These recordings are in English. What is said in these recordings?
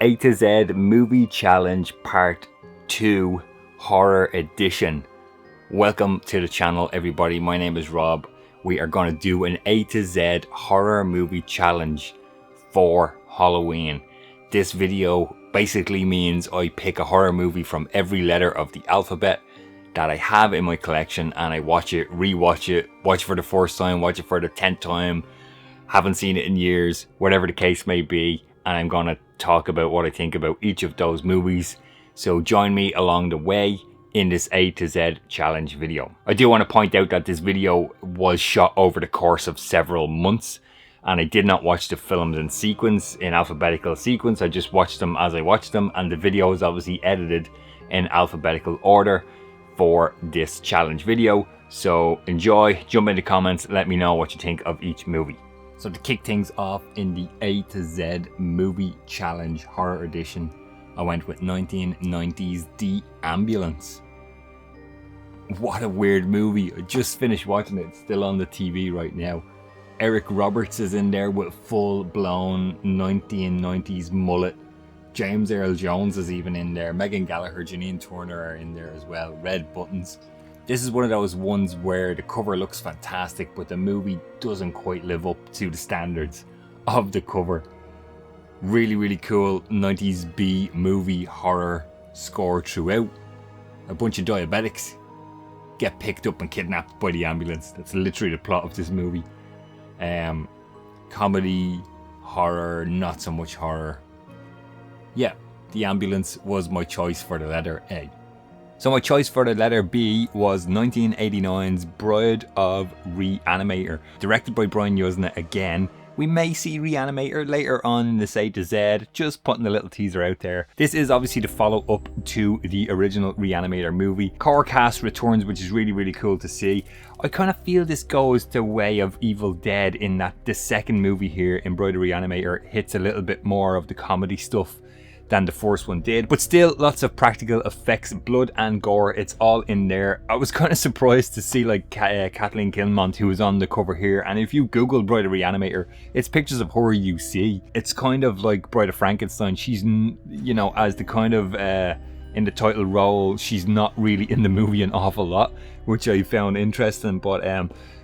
A to Z Movie Challenge Part 2 Horror Edition. Welcome to the channel, everybody. My name is Rob. We are going to do an A to Z horror movie challenge for Halloween. This video basically means I pick a horror movie from every letter of the alphabet that I have in my collection, and I watch it, rewatch it, watch it for the first time, watch it for the 10th time, haven't seen it in years, whatever the case may be, and I'm going to talk about what I think about each of those movies. So join me along the way in this A to Z challenge video. I do want to point out that this video was shot over the course of several months, and I did not watch the films in sequence, in alphabetical sequence. I just watched them as I watched them, and the video is obviously edited in alphabetical order for this challenge video. So enjoy, jump in the comments, let me know what you think of each movie. So to kick things off in the A to Z Movie Challenge Horror Edition, I went with 1990's The Ambulance. What a weird movie. I just finished watching it, it's still on the TV right now. Eric Roberts is in there with full-blown 1990s mullet. James Earl Jones is even in there. Megan Gallagher, Janine Turner are in there as well. Red buttons. This is one of those ones where the cover looks fantastic, but the movie doesn't quite live up to the standards of the cover. Really, really cool 90s B movie horror score throughout. A bunch of diabetics get picked up and kidnapped by the ambulance. That's literally the plot of this movie. Comedy, horror, not so much horror. Yeah, The Ambulance was my choice for the letter A. So my choice for the letter B was 1989's Bride of ReAnimator. Directed by Brian Yuzna again. We may see ReAnimator later on in this A to Z, just putting a little teaser out there. This is obviously the follow-up to the original ReAnimator movie. Core cast returns, which is really, really cool to see. I kind of feel this goes the way of Evil Dead in that the second movie here in Bride of ReAnimator hits a little bit more of the comedy stuff than the first one did, but still lots of practical effects, blood and gore, it's all in there. I was kind of surprised to see like Kathleen Kinmont, who was on the cover here, and if you Google Bride of ReAnimator, it's pictures of her you see. It's kind of like Bride of Frankenstein. She's, you know, as the kind of in the title role, she's not really in the movie an awful lot, which I found interesting, but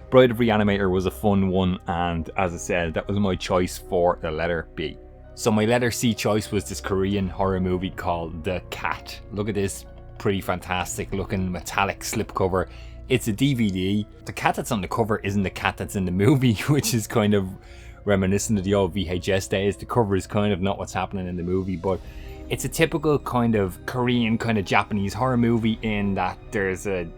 Bride of ReAnimator was a fun one, and as I said, that was my choice for the letter B. So my letter C choice was this Korean horror movie called The Cat. Look at this pretty fantastic looking metallic slipcover. It's a DVD. The cat that's on the cover isn't the cat that's in the movie, which is kind of reminiscent of the old VHS days. The cover is kind of not what's happening in the movie, but it's a typical kind of Korean kind of Japanese horror movie in that there's a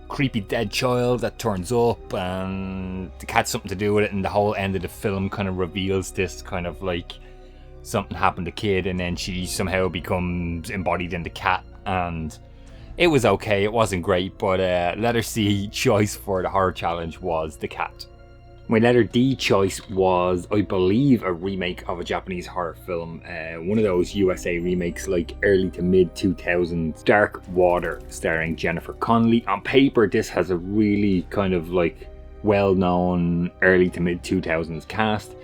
creepy dead child that turns up and the cat's something to do with it, and the whole end of the film kind of reveals this kind of like something happened to kid, and then she somehow becomes embodied in the cat, and it was okay. It wasn't great, but letter C choice for the horror challenge was The Cat. My letter D choice was, I believe, a remake of a Japanese horror film, one of those USA remakes like early to mid 2000s, Dark Water, starring Jennifer Connelly. On paper, this has a really kind of like well-known early to mid 2000s cast.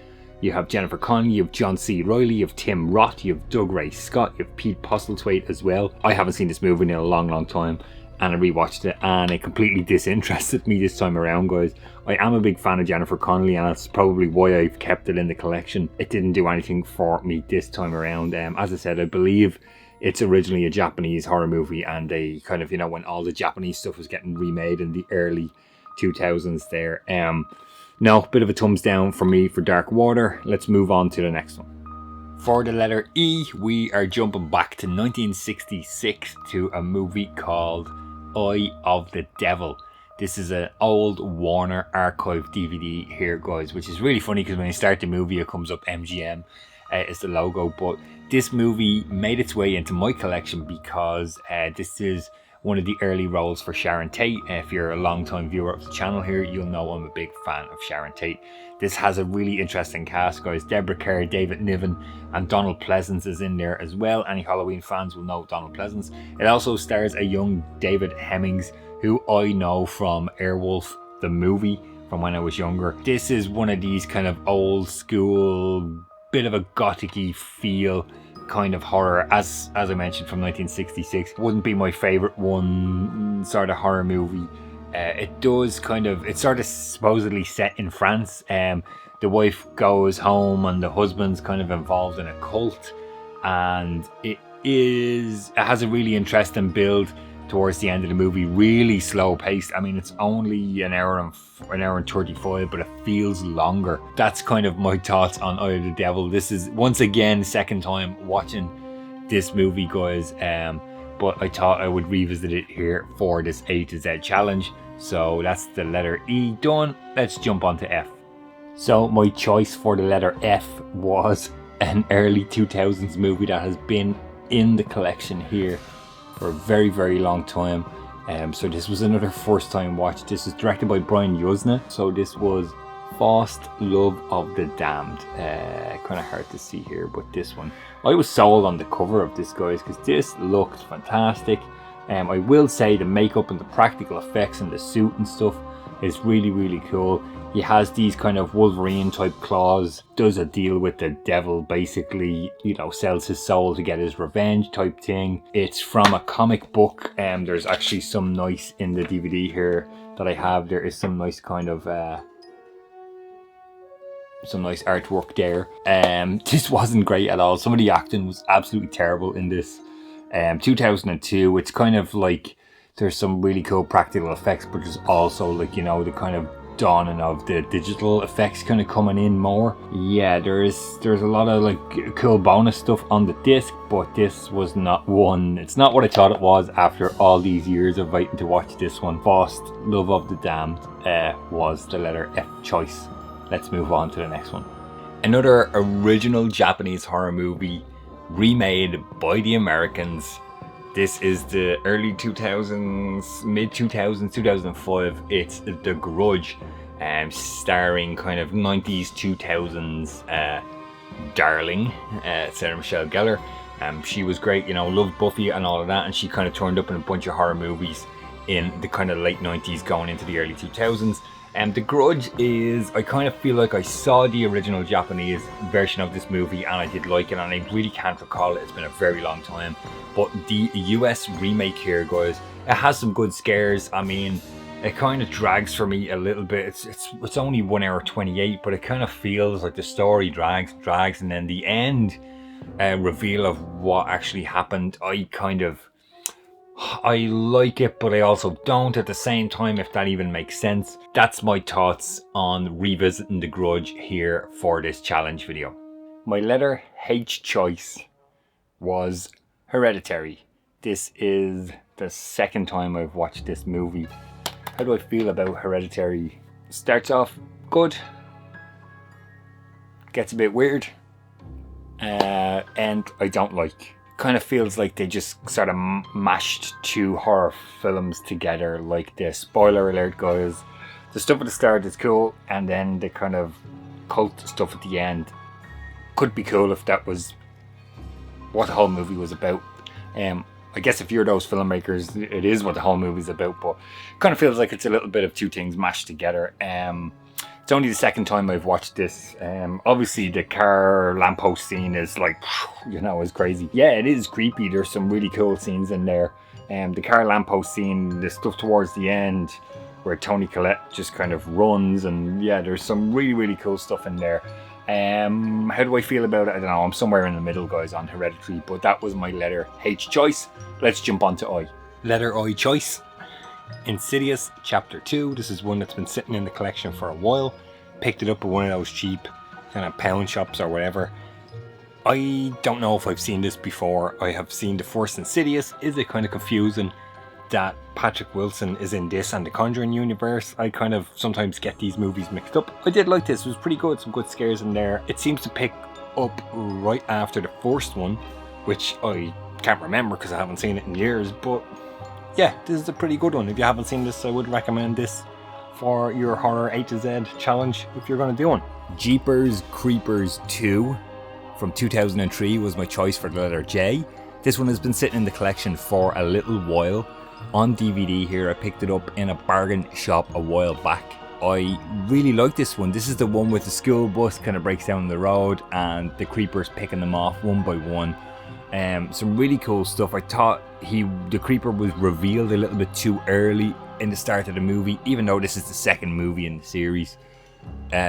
You have Jennifer Connelly, you have John C. Reilly, you have Tim Roth, you have Doug Ray Scott, you have Pete Postlethwaite as well. I haven't seen this movie in a long, long time, and I rewatched it, and it completely disinterested me this time around, guys. I am a big fan of Jennifer Connelly, and that's probably why I've kept it in the collection. It didn't do anything for me this time around. As I said, I believe it's originally a Japanese horror movie, and they kind of, you know, when all the Japanese stuff was getting remade in the early 2000s there. No, bit of a thumbs down for me for Dark Water. Let's move on to the next one. For the letter E, we are jumping back to 1966 to a movie called Eye of the Devil. This is an old Warner Archive DVD here, guys, which is really funny because when you start the movie, it comes up MGM is the logo. But this movie made its way into my collection because this is one of the early roles for Sharon Tate. If you're a long-time viewer of the channel here, you'll know I'm a big fan of Sharon Tate. This has a really interesting cast, guys. Deborah Kerr, David Niven, and Donald Pleasance is in there as well. Any Halloween fans will know Donald Pleasance. It also stars a young David Hemmings, who I know from Airwolf, the movie, from when I was younger. This is one of these kind of old school, bit of a gothic-y feel kind of horror, as I mentioned, from 1966. Wouldn't be my favorite one sort of horror movie. It does kind of, it's sort of supposedly set in France. The wife goes home and the husband's kind of involved in a cult, and it has a really interesting build towards the end of the movie. Really slow paced. I mean, it's only an hour and 35, but it feels longer. That's kind of my thoughts on Eye of the Devil. This is once again second time watching this movie, guys, but I thought I would revisit it here for this A to Z challenge. So that's the letter E done. Let's jump on to F. So my choice for the letter F was an early 2000s movie that has been in the collection here for a very, very long time. So this was another first time watch. This is directed by Brian Yuzna. So this was Faust, Love of the Damned. Kind of hard to see here, but this one, I was sold on the cover of this, guys, because this looked fantastic. I will say the makeup and the practical effects and the suit and stuff is really, really cool. He has these kind of Wolverine type claws, does a deal with the devil, basically, you know, sells his soul to get his revenge type thing. It's from a comic book, and there's actually some nice, in the DVD here that I have, there is some nice kind of some nice artwork there. This wasn't great at all. Some of the acting was absolutely terrible in this. 2002, it's kind of like there's some really cool practical effects, but there's also, like, you know, the kind of dawning of the digital effects kind of coming in more. Yeah, there's a lot of like cool bonus stuff on the disc, but this was not one. It's not what I thought it was after all these years of waiting to watch this one. Faust, Love of the Damned was the letter F choice. Let's move on to the next one. Another original Japanese horror movie remade by the Americans. This is the early 2000s, mid 2000s, 2005. It's The Grudge, starring kind of 90s, 2000s darling, Sarah Michelle Gellar. She was great, you know, loved Buffy and all of that, and she kind of turned up in a bunch of horror movies in the kind of late 90s going into the early 2000s. The Grudge is, I kind of feel like I saw the original Japanese version of this movie and I did like it, and I really can't recall it. It's been a very long time. But the US remake here, guys, it has some good scares. I mean, it kind of drags for me a little bit. It's only 1 hour 28, but it kind of feels like the story drags, and then the end reveal of what actually happened, I like it, but I also don't at the same time, if that even makes sense. That's my thoughts on revisiting The Grudge here for this challenge video. My letter H choice was Hereditary. This is the second time I've watched this movie. How do I feel about Hereditary? Starts off good, gets a bit weird, and I don't like. Kind of feels like they just sort of mashed two horror films together like this. Spoiler alert, guys. The stuff at the start is cool, and then the kind of cult stuff at the end could be cool if that was what the whole movie was about. I guess if you're those filmmakers, it is what the whole movie's about, but it kind of feels like it's a little bit of two things mashed together. It's only the second time I've watched this. Obviously the car lamppost scene is like, you know, is crazy. Yeah, it is creepy. There's some really cool scenes in there. The car lamppost scene, the stuff towards the end where Toni Collette just kind of runs, and yeah, there's some really, really cool stuff in there. How do I feel about it? I don't know. I'm somewhere in the middle, guys, on Hereditary, but that was my letter H choice. Let's jump on to I. Letter I choice. Insidious Chapter 2. This is one that's been sitting in the collection for a while. Picked it up at one of those cheap kind of pound shops or whatever. I don't know if I've seen this before. I have seen the first Insidious. Is it kind of confusing that Patrick Wilson is in this and the Conjuring universe? I kind of sometimes get these movies mixed up. I did like this. It was pretty good. Some good scares in there. It seems to pick up right after the first one, which I can't remember because I haven't seen it in years, but yeah, this is a pretty good one. If you haven't seen this, I would recommend this for your horror A to Z challenge if you're going to do one. Jeepers Creepers 2 from 2003 was my choice for the letter J. This one has been sitting in the collection for a little while. On DVD here, I picked it up in a bargain shop a while back. I really like this one. This is the one with the school bus kind of breaks down the road and the creepers picking them off one by one. Some really cool stuff. I thought the creeper was revealed a little bit too early in the start of the movie, even though this is the second movie in the series.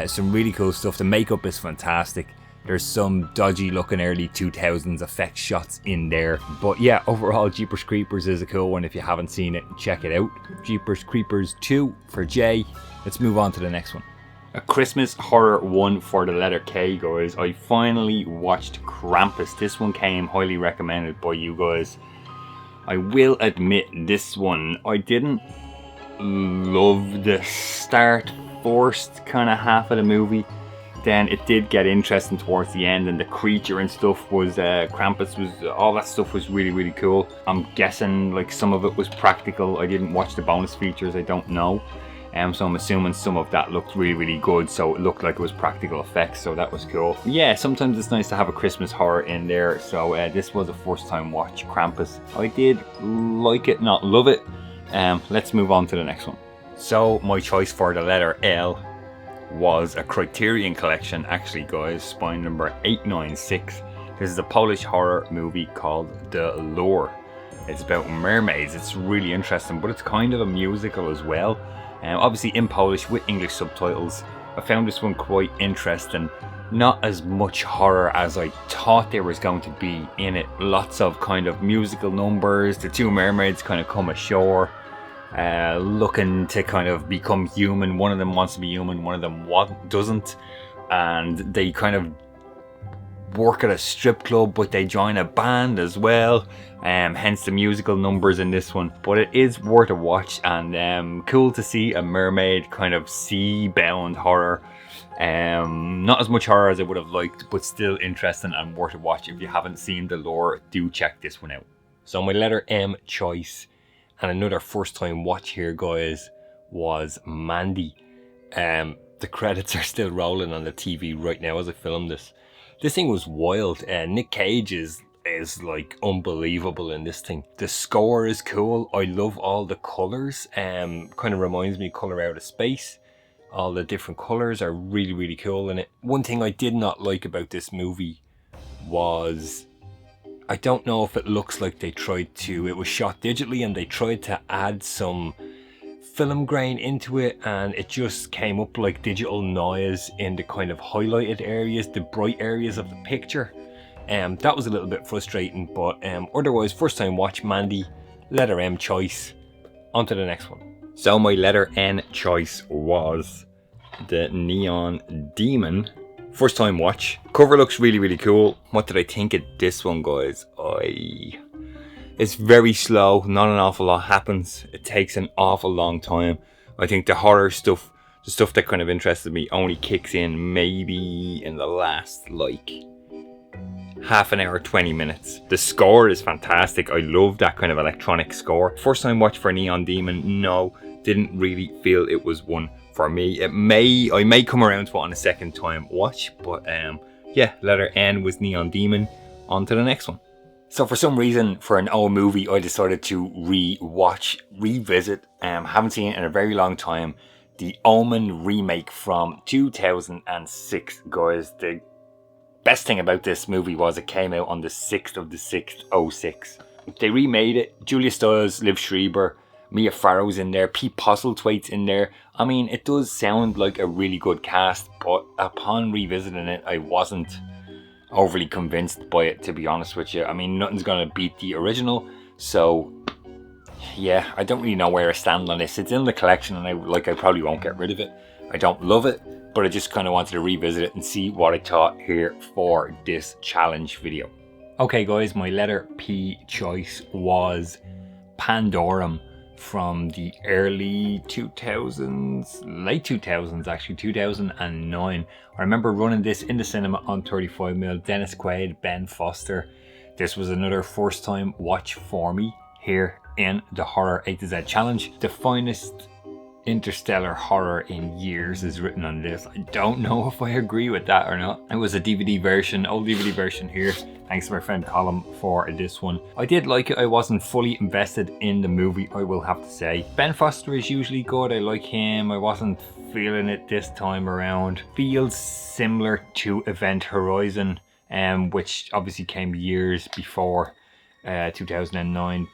Some really cool stuff. The makeup is fantastic. There's some dodgy looking early 2000s effect shots in there. But yeah, overall Jeepers Creepers is a cool one. If you haven't seen it, check it out. Jeepers Creepers 2 for Jay. Let's move on to the next one. A Christmas horror one for the letter K, guys. I finally watched Krampus. This one came highly recommended by you guys. I will admit this one, I didn't love the start first kind of half of the movie. Then it did get interesting towards the end, and the creature and stuff was Krampus was all that stuff was really cool. I'm guessing like some of it was practical. I didn't watch the bonus features, I don't know. So I'm assuming some of that looked really good, so it looked like it was practical effects, so that was cool. Yeah, sometimes it's nice to have a Christmas horror in there, so this was a first time watch, Krampus. I did like it, not love it. Let's move on to the next one. So my choice for the letter L was a Criterion collection, actually guys, spine number 896. This is a Polish horror movie called The Lure. It's about mermaids. It's really interesting, but it's kind of a musical as well. Obviously in Polish with English subtitles. I found this one quite interesting. Not as much horror as I thought there was going to be in it. Lots of kind of musical numbers. The two mermaids kind of come ashore, looking to kind of become human. One of them wants to be human, one of them doesn't, and they kind of work at a strip club, but they join a band as well, hence the musical numbers in this one. But it is worth a watch, and cool to see a mermaid kind of sea-bound horror. Not as much horror as I would have liked, but still interesting and worth a watch. If you haven't seen The Lure, do check this one out. So my letter M choice, and another first time watch here guys, was Mandy. The credits are still rolling on the TV right now as I film this. This thing was wild. Nick Cage is like unbelievable in this thing. The score is cool. I love all the colours. Kind of reminds me of Colour Out of Space. All the different colours are really cool in it. One thing I did not like about this movie was, I don't know if it looks like they tried to, it was shot digitally and they tried to add some film grain into it, and it just came up like digital noise in the kind of highlighted areas, the bright areas of the picture. That was a little bit frustrating, but otherwise first time watch, Mandy, letter M choice. On to the next one. So my letter N choice was the Neon Demon. First time watch. Cover looks really cool. What did I think of this one, guys? It's very slow, not an awful lot happens. It takes an awful long time. I think the horror stuff, the stuff that kind of interested me, only kicks in maybe in the last like half an hour, 20 minutes. The score is fantastic. I love that kind of electronic score. First time watch for Neon Demon, no, didn't really feel it was one for me. I may come around to it on a second time watch, but yeah, letter N was Neon Demon. On to the next one. So for some reason, for an old movie, I decided to revisit, haven't seen it in a very long time, the Omen remake from 2006, guys. The best thing about this movie was it came out on the 6th of the 6th, 06. They remade it. Julia Stiles, Liv Schreiber, Mia Farrow's in there, Pete Postlethwaite's in there. I mean, it does sound like a really good cast, but upon revisiting it, I wasn't overly convinced by it, to be honest with you. I mean, nothing's gonna beat the original, so yeah, I don't really know where I stand on this. It's in the collection, and I probably won't get rid of it. I don't love it, but I just kind of wanted to revisit it and see what I thought here for this challenge video. Okay guys, my letter P choice was Pandora from the early 2000s, late 2000s actually, 2009. I remember running this in the cinema on 35mm, Dennis Quaid, Ben Foster. This was another first time watch for me here in the Horror A to Z Challenge. The finest interstellar horror in years is written on this. I don't know if I agree with that or not. It was a DVD version, old DVD version here. Thanks to my friend Colin for this one. I did like it. I wasn't fully invested in the movie, I will have to say. Ben Foster is usually good. I like him. I wasn't feeling it this time around. Feels similar to Event Horizon. which obviously came years before 2009.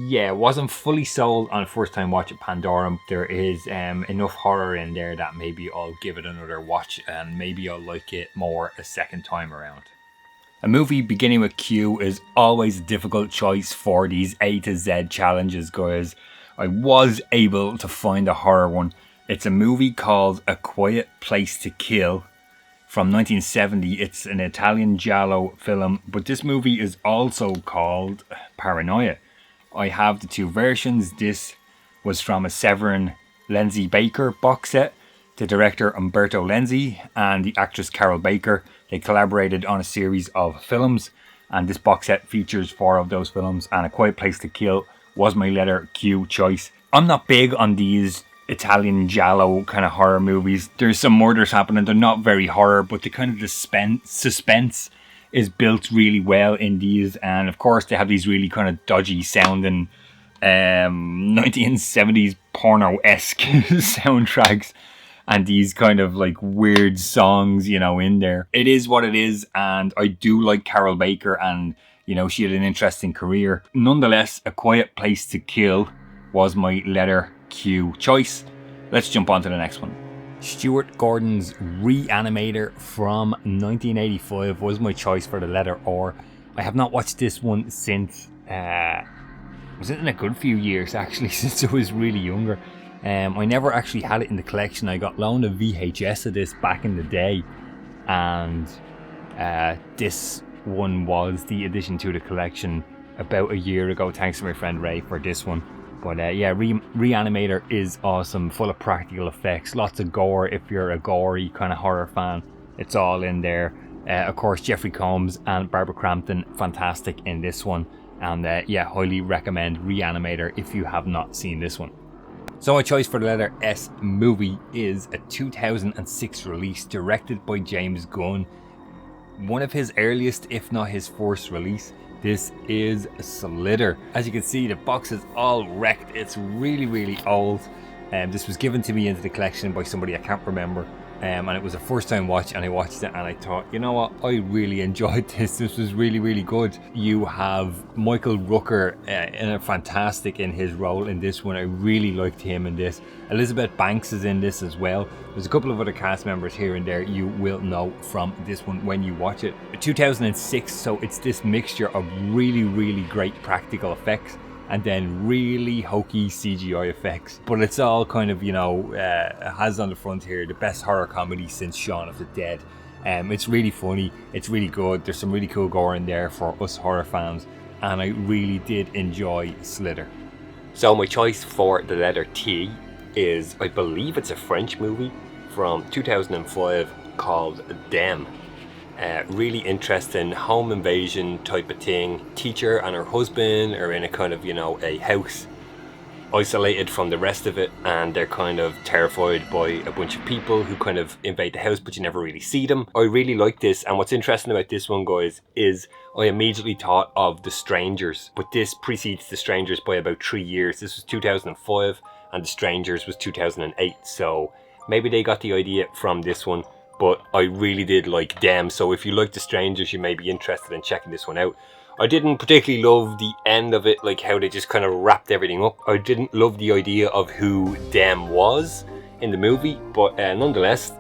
Yeah, wasn't fully sold on a first time watch at Pandora. There is enough horror in there that maybe I'll give it another watch and maybe I'll like it more a second time around. A movie beginning with Q is always a difficult choice for these A to Z challenges, guys. I was able to find a horror one. It's a movie called A Quiet Place to Kill from 1970. It's an Italian giallo film, but this movie is also called Paranoia. I have the two versions. This was from a Severin Lindsay Baker box set. The director Umberto Lenzi and the actress Carol Baker, they collaborated on a series of films, and this box set features 4 of those films, and A Quiet Place to Kill was my letter Q choice. I'm not big on these Italian giallo kind of horror movies. There's some murders happening, they're not very horror, but the kind of suspense is built really well in these, and of course they have these really kind of dodgy sounding 1970s porno-esque soundtracks and these kind of like weird songs, you know, in there. It is what it is, and I do like Carol Baker, and you know, she had an interesting career. Nonetheless, A Quiet Place to Kill was my letter Q choice. Let's jump on to the next one. Stuart Gordon's ReAnimator from 1985 was my choice for the letter R. I have not watched this one since, was it in a good few years actually, since I was really younger. I never actually had it in the collection. I got loaned a VHS of this back in the day, and this one was the addition to the collection about a year ago. Thanks to my friend Ray for this one. But yeah, ReAnimator is awesome, full of practical effects, lots of gore if you're a gory kind of horror fan. It's all in there. Of course, Jeffrey Combs and Barbara Crampton, fantastic in this one. And yeah, highly recommend ReAnimator if you have not seen this one. So my choice for the letter S movie is a 2006 release directed by James Gunn. One of his earliest, if not his first release. This is Slitter. As you can see, the box is all wrecked. It's really, really old. This was given to me into the collection by somebody I can't remember. And it was a first time watch, and I watched it and I thought, you know what, I really enjoyed this. This was really, really good. You have Michael Rooker fantastic in his role in this one. I really liked him in this. Elizabeth Banks is in this as well. There's a couple of other cast members here and there you will know from this one when you watch it. 2006, so it's this mixture of really, really great practical effects and then really hokey CGI effects. But it's all kind of, you know, has on the front here, the best horror comedy since Shaun of the Dead. It's really funny, it's really good, there's some really cool gore in there for us horror fans, and I really did enjoy Slitter. So my choice for the letter T is, I believe it's a French movie from 2005 called Dem. Really interesting home invasion type of thing. Teacher and her husband are in a kind of, you know, a house isolated from the rest of it, and they're kind of terrified by a bunch of people who kind of invade the house, but you never really see them. I really like this, and what's interesting about this one, guys, is I immediately thought of The Strangers, but this precedes The Strangers by about 3 years. This was 2005 and The Strangers was 2008, so maybe they got the idea from this one. But I really did like Dem, so if you like The Strangers, you may be interested in checking this one out. I didn't particularly love the end of it, like how they just kind of wrapped everything up. I didn't love the idea of who Dem was in the movie, but nonetheless,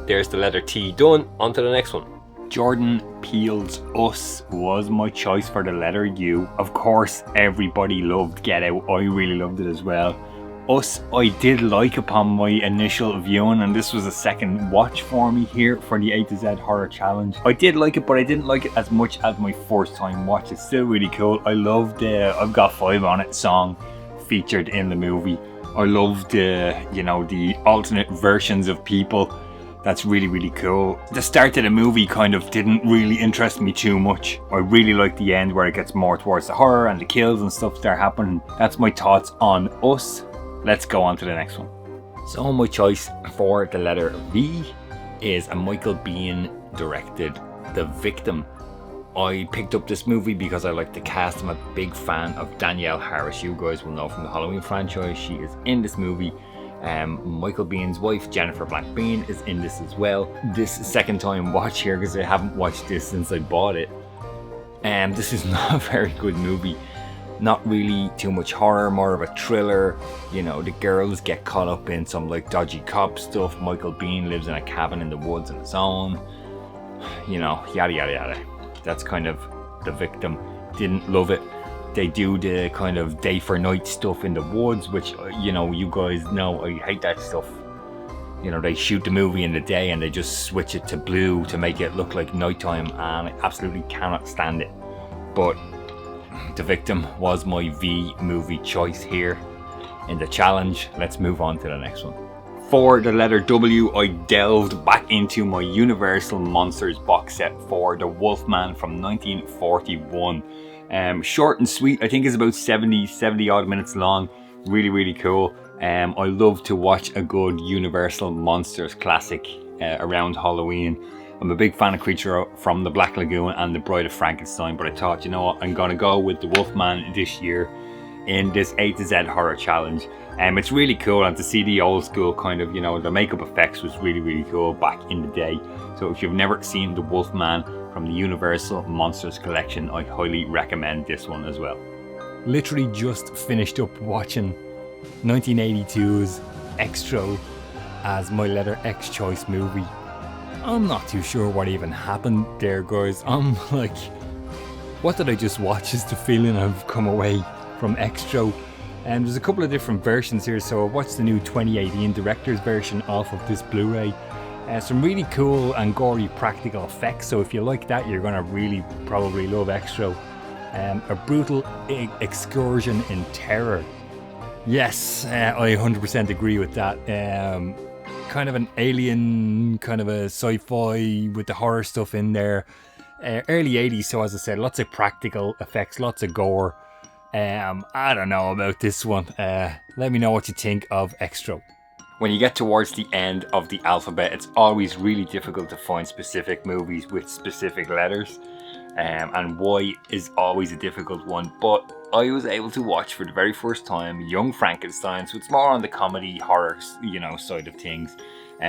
there's the letter T done. On to the next one. Jordan Peele's Us was my choice for the letter U. Of course, everybody loved Get Out. I really loved it as well. Us, I did like upon my initial viewing, and this was a second watch for me here for the A to Z horror challenge. I did like it, but I didn't like it as much as my first time watch. It's still really cool. I loved the I've Got 5 on It song featured in the movie. I loved the, you know, the alternate versions of people. That's really, really cool. The start of the movie kind of didn't really interest me too much. I really like the end where it gets more towards the horror and the kills and stuff start happening. That's my thoughts on Us. Let's go on to the next one. So my choice for the letter V is a Michael Biehn directed The Victim. I picked up this movie because I like the cast. I'm a big fan of Danielle Harris. You guys will know from the Halloween franchise. She is in this movie. Michael Bihn's wife, Jennifer Black Bean, is in this as well. This second time watch here because I haven't watched this since I bought it. This is not a very good movie. Not really too much horror, more of a thriller. You know, the girls get caught up in some like dodgy cop stuff. Michael Biehn lives in a cabin in the woods on his own. You know, yada yada yada. That's kind of The Victim. Didn't love it. They do the kind of day for night stuff in the woods, which, you know, you guys know I hate that stuff. You know, they shoot the movie in the day and they just switch it to blue to make it look like nighttime, and I absolutely cannot stand it. But The Victim was my V movie choice here in the challenge. Let's move on to the next one. For the letter W, I delved back into my Universal Monsters box set for The Wolfman from 1941. Short and sweet. I think it's about 70 odd minutes long. Really cool. I love to watch a good Universal Monsters classic around Halloween. I'm a big fan of Creature from the Black Lagoon and The Bride of Frankenstein, but I thought, you know what, I'm gonna go with The Wolfman this year in this A to Z horror challenge. It's really cool, and to see the old school kind of, you know, the makeup effects was really cool back in the day. So if you've never seen The Wolfman from the Universal Monsters collection, I highly recommend this one as well. Literally just finished up watching 1982's Extra as my letter X choice movie. I'm not too sure what even happened there, guys. I'm like, what did I just watch is the feeling I've come away from Extra. And there's a couple of different versions here, so I watched the new 2018 director's version off of this Blu-ray. Some really cool and gory practical effects, so if you like that, you're gonna really probably love Extra. A brutal excursion in terror. Yes, I 100% agree with that. Kind of an alien, kind of a sci-fi with the horror stuff in there. Early 80s, so as I said, lots of practical effects, lots of gore. I don't know about this one. Let me know what you think of Extra. When you get towards the end of the alphabet, it's always really difficult to find specific movies with specific letters. And Y is always a difficult one, but I was able to watch for the very first time Young Frankenstein, so it's more on the comedy horror, you know, side of things.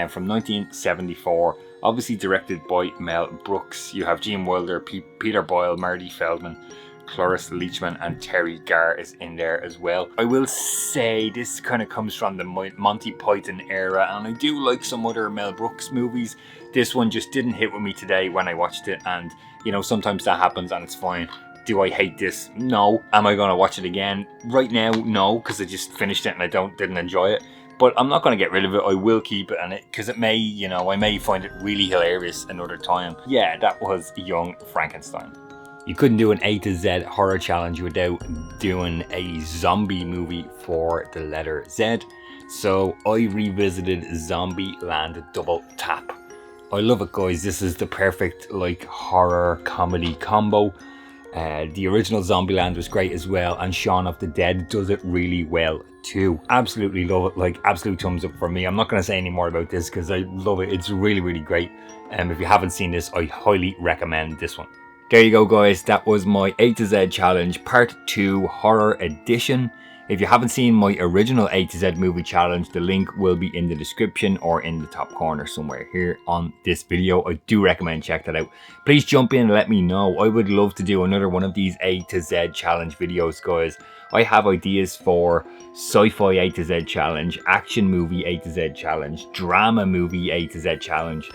From 1974, obviously directed by Mel Brooks. You have Gene Wilder, Peter Boyle, Marty Feldman, Cloris Leachman, and Terry Garr is in there as well. I will say this kind of comes from the Monty Python era, and I do like some other Mel Brooks movies. This one just didn't hit with me today when I watched it, and you know, sometimes that happens and it's fine. Do I hate this? No. Am I going to watch it again? Right now, no, because I just finished it and I didn't enjoy it. But I'm not going to get rid of it. I will keep it, and because it may, you know, I may find it really hilarious another time. Yeah, that was Young Frankenstein. You couldn't do an A to Z horror challenge without doing a zombie movie for the letter Z. So I revisited Zombieland Double Tap. I love it, guys. This is the perfect like horror comedy combo. The original Zombieland was great as well, and Shaun of the Dead does it really well too. Absolutely love it, like absolute thumbs up for me. I'm not going to say any more about this because I love it. It's really great. If you haven't seen this, I highly recommend this one. There you go, guys. That was my A to Z challenge part 2 horror edition. If you haven't seen my original A to Z movie challenge, the link will be in the description or in the top corner somewhere here on this video. I do recommend check that out. Please jump in and let me know. I would love to do another one of these A to Z challenge videos, guys. I have ideas for sci-fi A to Z challenge, action movie A to Z challenge, drama movie A to Z challenge,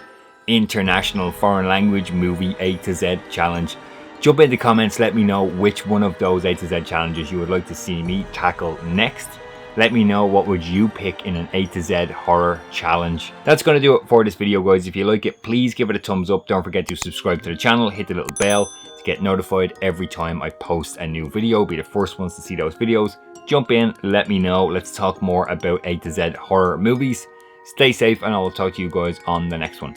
international foreign language movie A to Z challenge. Jump in the comments, let me know which one of those A to Z challenges you would like to see me tackle next. Let me know what would you pick in an A to Z horror challenge. That's going to do it for this video, guys. If you like it, please give it a thumbs up. Don't forget to subscribe to the channel, hit the little bell to get notified every time I post a new video. Be the first ones to see those videos. Jump in, let me know. Let's talk more about A to Z horror movies. Stay safe, and I will talk to you guys on the next one.